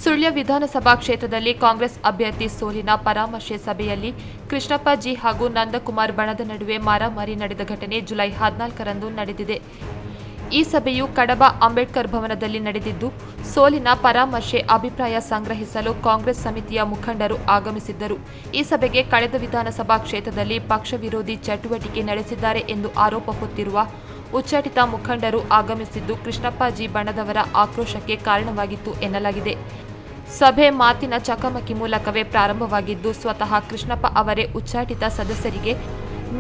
ಸುಳ್ಯ ವಿಧಾನಸಭಾ ಕ್ಷೇತ್ರದಲ್ಲಿ ಕಾಂಗ್ರೆಸ್ ಅಭ್ಯರ್ಥಿ ಸೋಲಿನ ಪರಾಮರ್ಶೆ ಸಭೆಯಲ್ಲಿ ಕೃಷ್ಣಪ್ಪ ಜಿ ಹಾಗೂ ನಂದಕುಮಾರ್ ಬಣದ ನಡುವೆ ಮಾರಾಮಾರಿ ನಡೆದ ಘಟನೆ ಜುಲೈ 14ರಂದು ನಡೆದಿದೆ. ಈ ಸಭೆಯು ಕಡಬ ಅಂಬೇಡ್ಕರ್ ಭವನದಲ್ಲಿ ನಡೆದಿದ್ದು, ಸೋಲಿನ ಪರಾಮರ್ಶೆ ಅಭಿಪ್ರಾಯ ಸಂಗ್ರಹಿಸಲು ಕಾಂಗ್ರೆಸ್ ಸಮಿತಿಯ ಮುಖಂಡರು ಆಗಮಿಸಿದ್ದರು. ಈ ಸಭೆಗೆ ಕಳೆದ ವಿಧಾನಸಭಾ ಕ್ಷೇತ್ರದಲ್ಲಿ ಪಕ್ಷ ವಿರೋಧಿ ಚಟುವಟಿಕೆ ನಡೆಸಿದ್ದಾರೆ ಎಂದು ಆರೋಪ ಹೊತ್ತಿರುವ ಉಚ್ಚಾಟಿತ ಮುಖಂಡರು ಆಗಮಿಸಿದ್ದು ಕೃಷ್ಣಪ್ಪ ಜಿ ಬಣದವರ ಆಕ್ರೋಶಕ್ಕೆ ಕಾರಣವಾಗಿತ್ತು ಎನ್ನಲಾಗಿದೆ. ಸಭೆ ಮಾತಿನ ಚಕಮಕಿ ಮೂಲಕವೇ ಪ್ರಾರಂಭವಾಗಿದ್ದು, ಸ್ವತಃ ಕೃಷ್ಣಪ್ಪ ಅವರೇ ಉಚ್ಚಾಟಿತ ಸದಸ್ಯರಿಗೆ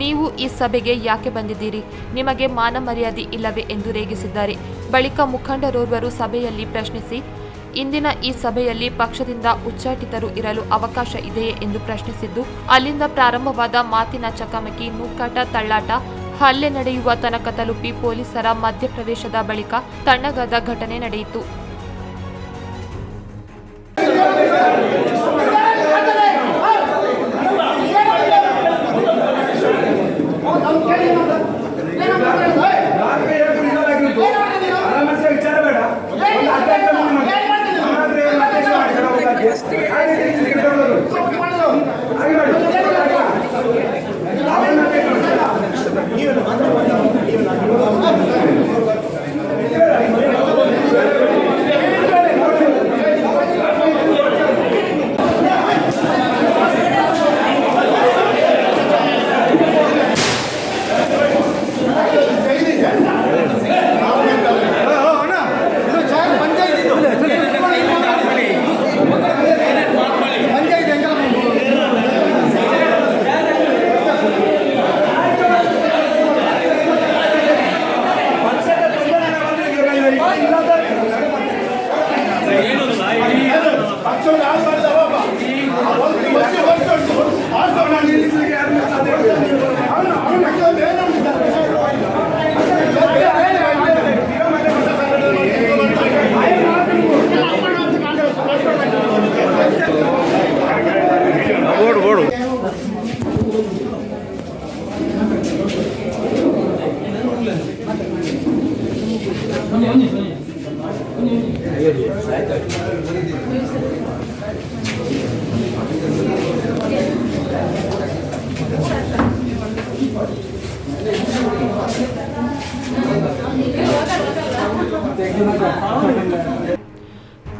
ನೀವು ಈ ಸಭೆಗೆ ಯಾಕೆ ಬಂದಿದ್ದೀರಿ, ನಿಮಗೆ ಮಾನ ಮರ್ಯಾದೆ ಇಲ್ಲವೇ ಎಂದು ರೇಗಿಸಿದ್ದಾರೆ. ಬಳಿಕ ಮುಖಂಡರೋರ್ವರು ಸಭೆಯಲ್ಲಿ ಪ್ರಶ್ನಿಸಿ, ಇಂದಿನ ಈ ಸಭೆಯಲ್ಲಿ ಪಕ್ಷದಿಂದ ಉಚ್ಚಾಟಿತರು ಇರಲು ಅವಕಾಶ ಇದೆಯೇ ಎಂದು ಪ್ರಶ್ನಿಸಿದ್ದು, ಅಲ್ಲಿಂದ ಪ್ರಾರಂಭವಾದ ಮಾತಿನ ಚಕಮಕಿ ನೂಕಾಟ ತಳ್ಳಾಟ ಹಲ್ಲೆ ನಡೆಯುವ ತನಕ ತಲುಪಿ ಪೊಲೀಸರ ಮಧ್ಯಪ್ರವೇಶದ ಬಳಿಕ ತಣ್ಣಗಾದ ಘಟನೆ ನಡೆಯಿತು.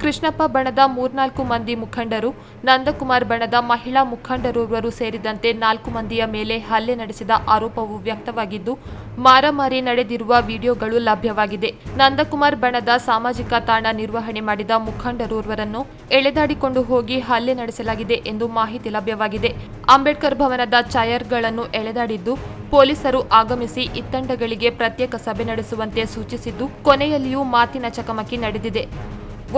ಕೃಷ್ಣಪ್ಪ ಬಣದ 3-4 ಮಂದಿ ಮುಖಂಡರು, ನಂದಕುಮಾರ್ ಬಣದ ಮಹಿಳಾ ಮುಖಂಡರೋರ್ವರು ಸೇರಿದಂತೆ 4 ಮಂದಿಯ ಮೇಲೆ ಹಲ್ಲೆ ನಡೆಸಿದ ಆರೋಪವು ವ್ಯಕ್ತವಾಗಿದ್ದು, ಮಾರಾಮಾರಿ ನಡೆದಿರುವ ವಿಡಿಯೋಗಳು ಲಭ್ಯವಾಗಿದೆ. ನಂದಕುಮಾರ್ ಬಣದ ಸಾಮಾಜಿಕ ತಾಣ ನಿರ್ವಹಣೆ ಮಾಡಿದ ಮುಖಂಡರೋರ್ವರನ್ನು ಎಳೆದಾಡಿಕೊಂಡು ಹೋಗಿ ಹಲ್ಲೆ ನಡೆಸಲಾಗಿದೆ ಎಂದು ಮಾಹಿತಿ ಲಭ್ಯವಾಗಿದೆ. ಅಂಬೇಡ್ಕರ್ ಭವನದ ಚೈರ್ಗಳನ್ನು ಎಳೆದಾಡಿದ್ದು, ಪೊಲೀಸರು ಆಗಮಿಸಿ ಇತ್ತಂಡಗಳಿಗೆ ಪ್ರತ್ಯೇಕ ಸಭೆ ನಡೆಸುವಂತೆ ಸೂಚಿಸಿದ್ದು, ಕೊನೆಯಲ್ಲಿಯೂ ಮಾತಿನ ಚಕಮಕಿ ನಡೆದಿದೆ.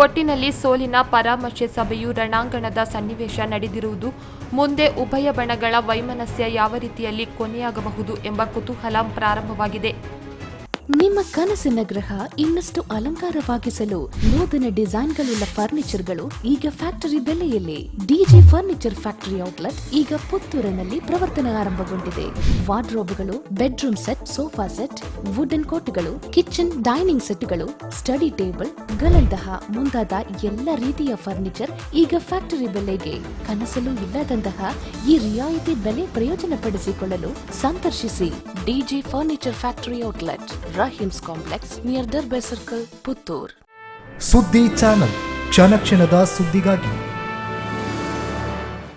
ಒಟ್ಟಿನಲ್ಲಿ ಸೋಲಿನ ಪರಾಮರ್ಶೆ ಸಭೆಯು ರಣಾಂಗಣದ ಸನ್ನಿವೇಶ ನಡೆದಿರುವುದು ಮುಂದೆ ಉಭಯ ಬಣಗಳ ವೈಮನಸ್ಯ ಯಾವ ರೀತಿಯಲ್ಲಿ ಕೊನೆಯಾಗಬಹುದು ಎಂಬ ಕುತೂಹಲ ಪ್ರಾರಂಭವಾಗಿದೆ. ನಿಮ್ಮ ಕನಸಿನ ಗೃಹ ಇನ್ನಷ್ಟು ಅಲಂಕಾರವಾಗಿಸಲು ನೂತನ ಡಿಸೈನ್ಗಳುಳ್ಳ ಫರ್ನಿಚರ್ಗಳು ಈಗ ಫ್ಯಾಕ್ಟರಿ ಬೆಲೆಯಲ್ಲಿ. ಡಿಜಿ ಫರ್ನಿಚರ್ ಫ್ಯಾಕ್ಟರಿ ಔಟ್ಲೆಟ್ ಈಗ ಪುತ್ತೂರಿನಲ್ಲಿ ಪ್ರವರ್ತನೆ ಆರಂಭಗೊಂಡಿದೆ. ವಾರ್ಡ್ರೋಬ್ಗಳು, bedroom set, sofa set, wooden ಕೋಟ್ಗಳು, ಕಿಚನ್ ಡೈನಿಂಗ್ ಸೆಟ್ಗಳು, ಸ್ಟಡಿ ಟೇಬಲ್ ಗಳಂತಹ ಮುಂತಾದ ಎಲ್ಲ ರೀತಿಯ ಫರ್ನಿಚರ್ ಈಗ ಫ್ಯಾಕ್ಟರಿ ಬೆಲೆಗೆ. ಕನಸಲು ಇಲ್ಲದಂತಹ ಈ ರಿಯಾಯಿತಿ ಬೆಲೆ ಪ್ರಯೋಜನ ಪಡಿಸಿಕೊಳ್ಳಲು ಸಂದರ್ಶಿಸಿ DG furniture factory outlet, Rahim's complex near Darbe circle, Puttur. Suddi channel, ಕ್ಷಣ ಕ್ಷಣದ ಸುದ್ದಿಗಾಗಿ.